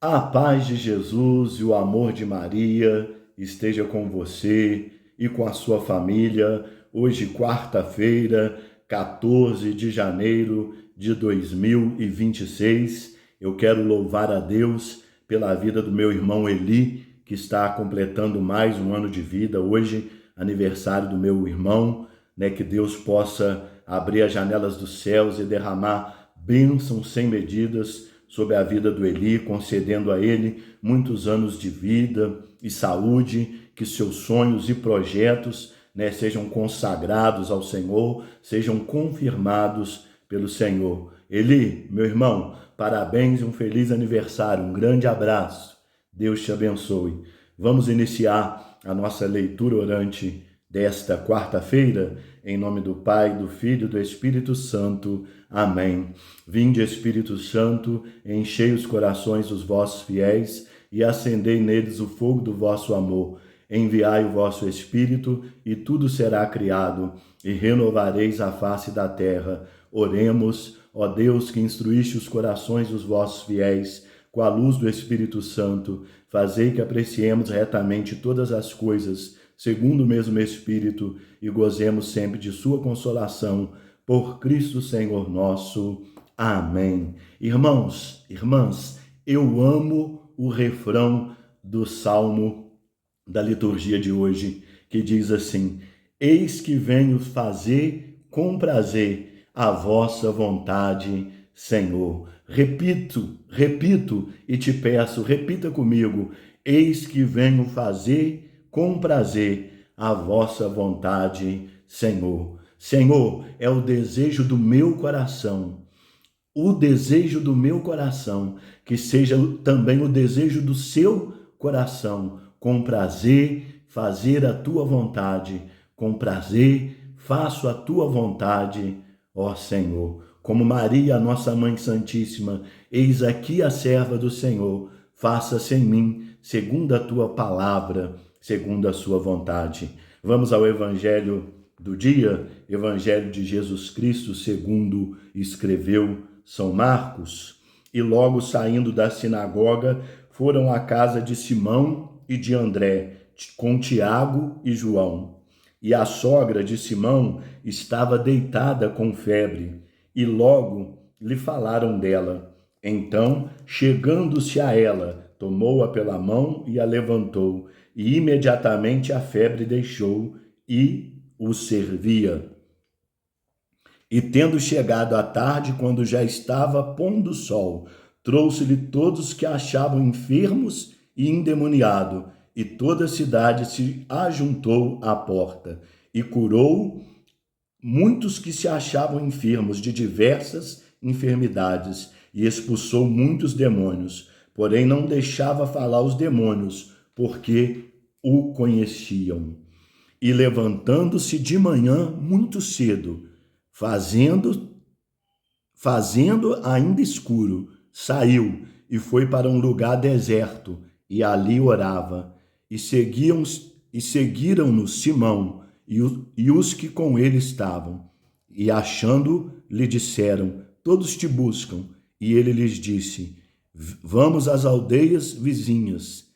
A paz de Jesus e o amor de Maria esteja com você e com a sua família. Hoje, quarta-feira, 14 de janeiro de 2026. Eu quero louvar a Deus pela vida do meu irmão Eli, que está completando mais um ano de vida. Hoje, aniversário do meu irmão, que Deus possa abrir as janelas dos céus e derramar bênçãos sem medidas sobre a vida do Eli, concedendo a ele muitos anos de vida e saúde, que seus sonhos e projetos, sejam consagrados ao Senhor, sejam confirmados pelo Senhor. Eli, meu irmão, parabéns e um feliz aniversário, um grande abraço. Deus te abençoe. Vamos iniciar a nossa leitura orante desta quarta-feira, em nome do Pai, do Filho e do Espírito Santo. Amém. Vinde, Espírito Santo, enchei os corações dos vossos fiéis e acendei neles o fogo do vosso amor. Enviai o vosso Espírito e tudo será criado e renovareis a face da terra. Oremos, ó Deus, que instruíste os corações dos vossos fiéis com a luz do Espírito Santo, fazei que apreciemos retamente todas as coisas, segundo o mesmo Espírito, e gozemos sempre de sua consolação, por Cristo Senhor nosso. Amém. Irmãos, irmãs, eu amo o refrão do Salmo da liturgia de hoje, que diz assim: eis que venho fazer com prazer a vossa vontade, Senhor. Repito e te peço, repita comigo: eis que venho fazer com prazer a vossa vontade, Senhor. Senhor, é o desejo do meu coração, o desejo do meu coração, que seja também o desejo do seu coração, com prazer fazer a tua vontade, com prazer faço a tua vontade, ó Senhor. Como Maria, nossa Mãe Santíssima, eis aqui a serva do Senhor, faça-se em mim, segundo a tua palavra, segundo a sua vontade. Vamos ao Evangelho do dia, Evangelho de Jesus Cristo, segundo escreveu São Marcos. E logo saindo da sinagoga, foram à casa de Simão e de André, com Tiago e João. E a sogra de Simão estava deitada com febre, e logo lhe falaram dela. Então, chegando-se a ela, tomou-a pela mão e a levantou, e imediatamente a febre deixou e o servia. E tendo chegado à tarde, quando já estava pondo o sol, trouxe-lhe todos que achavam enfermos e endemoniados, e toda a cidade se ajuntou à porta, e curou muitos que se achavam enfermos de diversas enfermidades, e expulsou muitos demônios, porém não deixava falar os demônios, porque o conheciam. E levantando-se de manhã muito cedo, fazendo ainda escuro, saiu e foi para um lugar deserto, e ali orava. E seguiram-no Simão e os que com ele estavam. E achando, lhe disseram: todos te buscam. E ele lhes disse: vamos às aldeias vizinhas,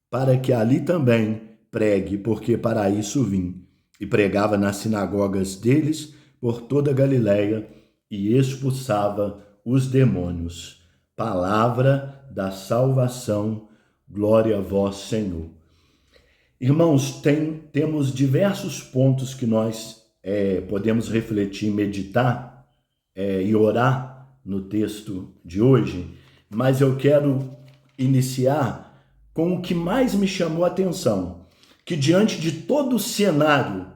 para que ali também pregue, porque para isso vim. E pregava nas sinagogas deles por toda a Galileia e expulsava os demônios. Palavra da salvação, glória a vós, Senhor. Irmãos, temos diversos pontos que nós podemos refletir, meditar e orar no texto de hoje, mas eu quero iniciar com o que mais me chamou a atenção, que diante de todo o cenário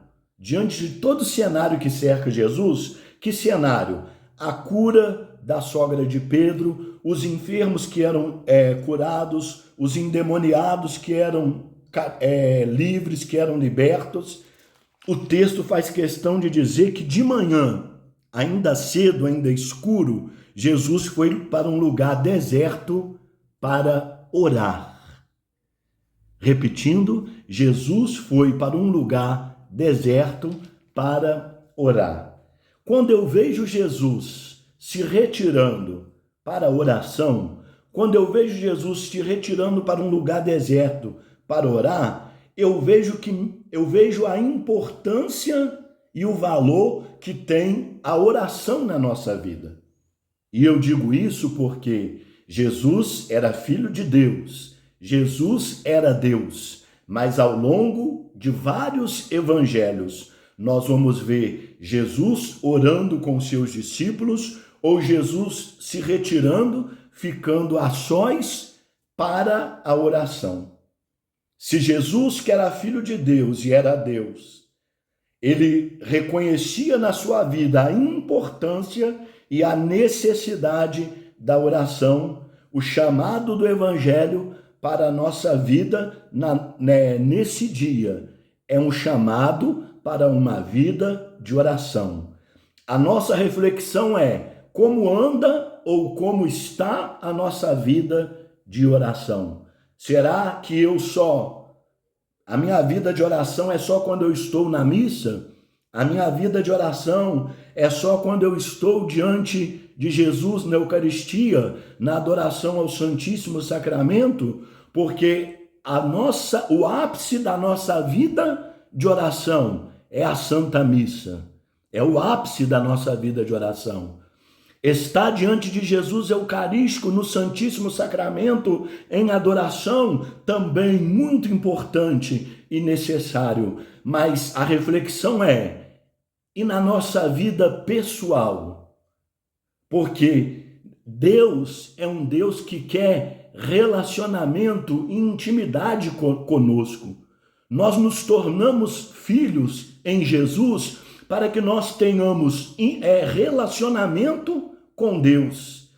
que cerca Jesus, que cenário? A cura da sogra de Pedro, os enfermos que eram curados, os endemoniados que eram livres, que eram libertos. O texto faz questão de dizer que de manhã, ainda cedo, ainda escuro, Jesus foi para um lugar deserto para orar. Repetindo, Jesus foi para um lugar deserto para orar. Quando eu vejo Jesus se retirando para a oração, quando eu vejo Jesus te retirando para um lugar deserto para orar, eu vejo a importância e o valor que tem a oração na nossa vida. E eu digo isso porque Jesus era filho de Deus, Jesus era Deus, mas ao longo de vários evangelhos, nós vamos ver Jesus orando com seus discípulos ou Jesus se retirando, ficando a sós para a oração. Se Jesus, que era filho de Deus e era Deus, ele reconhecia na sua vida a importância e a necessidade da oração, o chamado do Evangelho para a nossa vida nesse dia. É um chamado para uma vida de oração. A nossa reflexão é como anda ou como está a nossa vida de oração. Será que a minha vida de oração é só quando eu estou na missa? A minha vida de oração é só quando eu estou diante de Jesus na Eucaristia, na adoração ao Santíssimo Sacramento? Porque o ápice da nossa vida de oração é a Santa Missa. É o ápice da nossa vida de oração. Estar diante de Jesus Eucarístico no Santíssimo Sacramento em adoração também muito importante e necessário. Mas a reflexão e na nossa vida pessoal? Porque Deus é um Deus que quer relacionamento e intimidade conosco. Nós nos tornamos filhos em Jesus para que nós tenhamos relacionamento com Deus.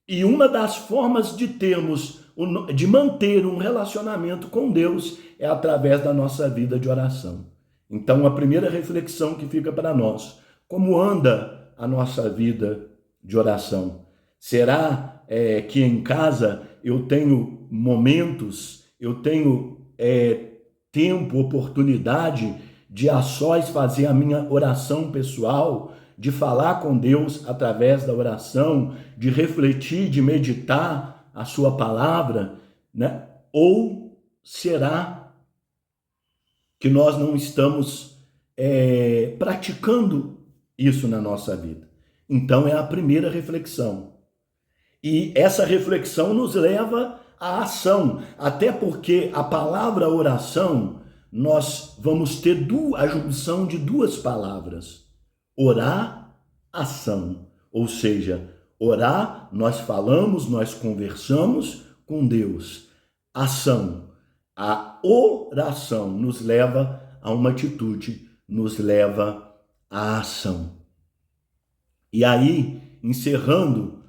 E uma das formas de manter um relacionamento com Deus é através da nossa vida de oração. Então, a primeira reflexão que fica para nós: como anda a nossa vida de oração? Será que em casa eu tenho momentos, eu tenho tempo, oportunidade de a sós fazer a minha oração pessoal, de falar com Deus através da oração, de refletir, de meditar a sua palavra, né? Ou será que nós não estamos praticando isso na nossa vida? Então é a primeira reflexão. E essa reflexão nos leva à ação, até porque a palavra oração, nós vamos ter a junção de duas palavras: orar, ação. Ou seja, orar, nós falamos, nós conversamos com Deus. Ação, a oração nos leva a uma atitude, nos leva à ação. E aí, encerrando,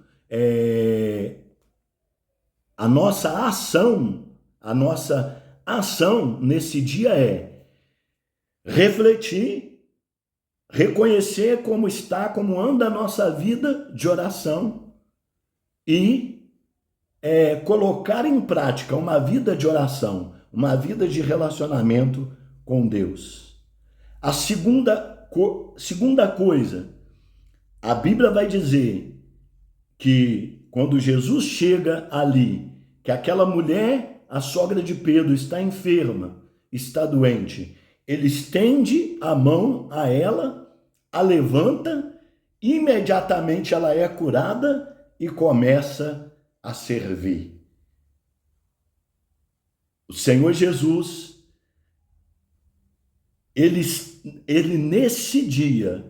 a nossa ação nesse dia é refletir, reconhecer como anda a nossa vida de oração e colocar em prática uma vida de oração, uma vida de relacionamento com Deus. A segunda coisa, a Bíblia vai dizer que quando Jesus chega ali, que aquela mulher, a sogra de Pedro, está enferma, está doente, ele estende a mão a ela, a levanta, imediatamente ela é curada e começa a servir. O Senhor Jesus, ele nesse dia,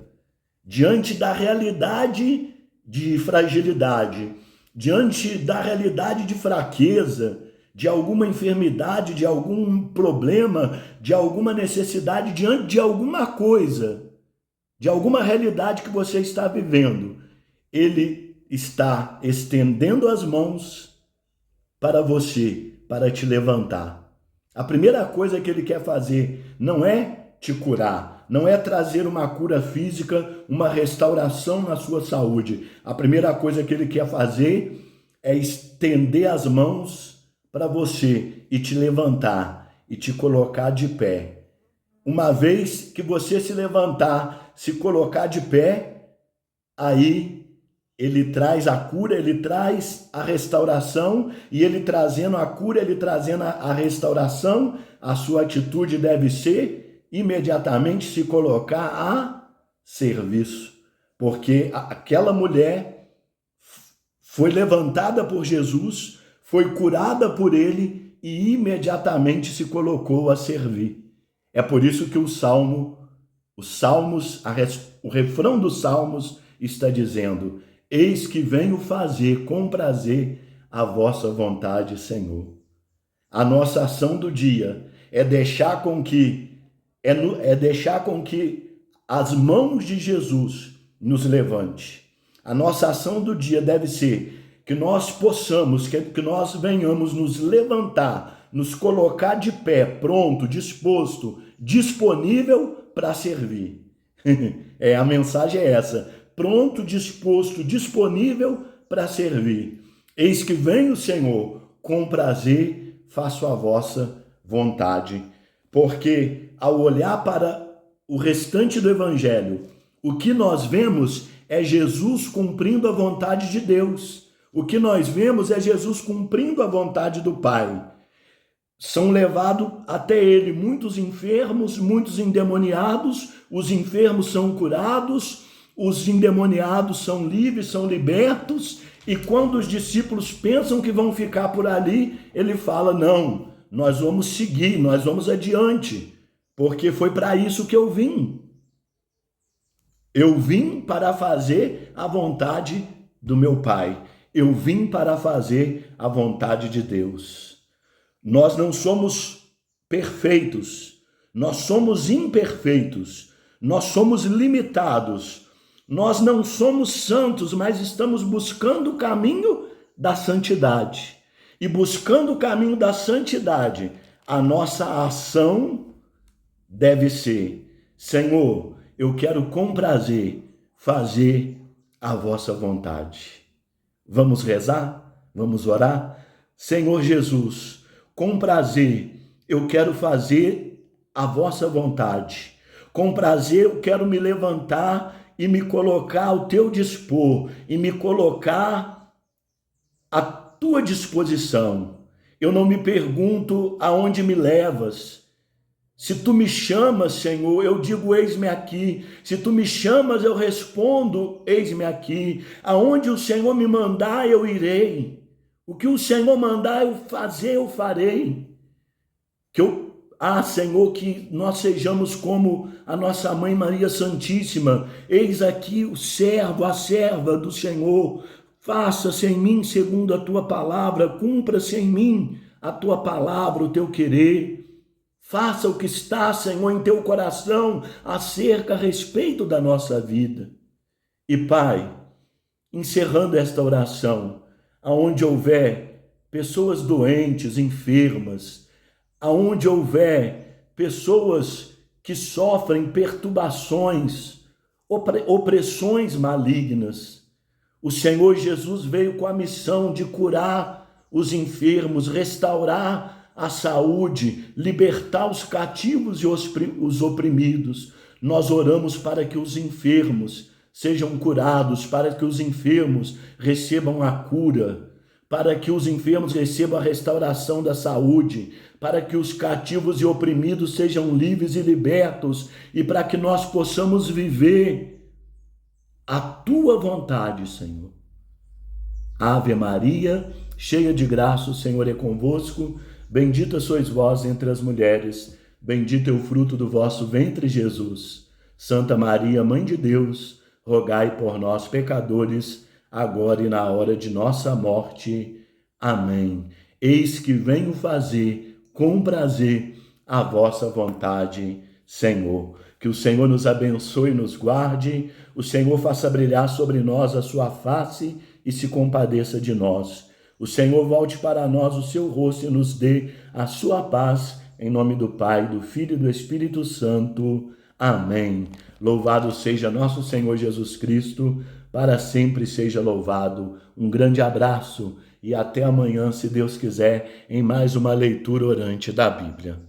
diante da realidade de fragilidade, diante da realidade de fraqueza, de alguma enfermidade, de algum problema, de alguma necessidade, diante de alguma coisa, de alguma realidade que você está vivendo, ele está estendendo as mãos para você, para te levantar. A primeira coisa que ele quer fazer não é te curar, não é trazer uma cura física, uma restauração na sua saúde. A primeira coisa que ele quer fazer é estender as mãos para você e te levantar e te colocar de pé. Uma vez que você se levantar, se colocar de pé, aí ele traz a cura, ele traz a restauração, e ele trazendo a cura, ele trazendo a restauração, a sua atitude deve ser imediatamente se colocar a serviço, porque aquela mulher foi levantada por Jesus, foi curada por ele e imediatamente se colocou a servir. É por isso que o refrão dos Salmos está dizendo: eis que venho fazer com prazer a vossa vontade, Senhor. A nossa ação do dia é deixar com que as mãos de Jesus nos levante. A nossa ação do dia deve ser que nós possamos, que nós venhamos nos levantar, nos colocar de pé, pronto, disposto, disponível para servir. A mensagem é essa: pronto, disposto, disponível para servir. Eis que venho, Senhor, com prazer faço a vossa vontade. Porque ao olhar para o restante do Evangelho, o que nós vemos é Jesus cumprindo a vontade de Deus. O que nós vemos é Jesus cumprindo a vontade do Pai. São levados até ele muitos enfermos, muitos endemoniados, os enfermos são curados, os endemoniados são livres, são libertos, e quando os discípulos pensam que vão ficar por ali, ele fala: não, nós vamos seguir, nós vamos adiante, porque foi para isso que eu vim. Eu vim para fazer a vontade do meu Pai. Eu vim para fazer a vontade de Deus. Nós não somos perfeitos, nós somos imperfeitos, nós somos limitados, nós não somos santos, mas estamos buscando o caminho da santidade. E buscando o caminho da santidade, a nossa ação deve ser: Senhor, eu quero com prazer fazer a vossa vontade. Vamos rezar? Vamos orar? Senhor Jesus, com prazer eu quero fazer a vossa vontade. Com prazer eu quero me levantar e me colocar ao teu dispor, e me colocar à tua disposição. Eu não me pergunto aonde me levas. Se tu me chamas, Senhor, eu digo: eis-me aqui. Se tu me chamas, eu respondo: eis-me aqui. Aonde o Senhor me mandar, eu irei. O que o Senhor mandar eu fazer, eu farei. Senhor, que nós sejamos como a nossa Mãe Maria Santíssima. Eis aqui o servo, a serva do Senhor. Faça-se em mim segundo a tua palavra, cumpra-se em mim a tua palavra, o teu querer. Faça o que está, Senhor, em teu coração acerca a respeito da nossa vida. E Pai, encerrando esta oração, aonde houver pessoas doentes, enfermas, aonde houver pessoas que sofrem perturbações, opressões malignas, o Senhor Jesus veio com a missão de curar os enfermos, restaurar a saúde, libertar os cativos e os oprimidos. Nós oramos para que os enfermos sejam curados, para que os enfermos recebam a cura, para que os enfermos recebam a restauração da saúde, para que os cativos e oprimidos sejam livres e libertos, e para que nós possamos viver a tua vontade, Senhor. Ave Maria, cheia de graça, o Senhor é convosco. Bendita sois vós entre as mulheres, bendito é o fruto do vosso ventre, Jesus. Santa Maria, Mãe de Deus, rogai por nós, pecadores, agora e na hora de nossa morte. Amém. Eis que venho fazer com prazer a vossa vontade, Senhor. Que o Senhor nos abençoe e nos guarde, o Senhor faça brilhar sobre nós a sua face e se compadeça de nós. O Senhor volte para nós o seu rosto e nos dê a sua paz, em nome do Pai, do Filho e do Espírito Santo. Amém. Louvado seja nosso Senhor Jesus Cristo, para sempre seja louvado. Um grande abraço e até amanhã, se Deus quiser, em mais uma leitura orante da Bíblia.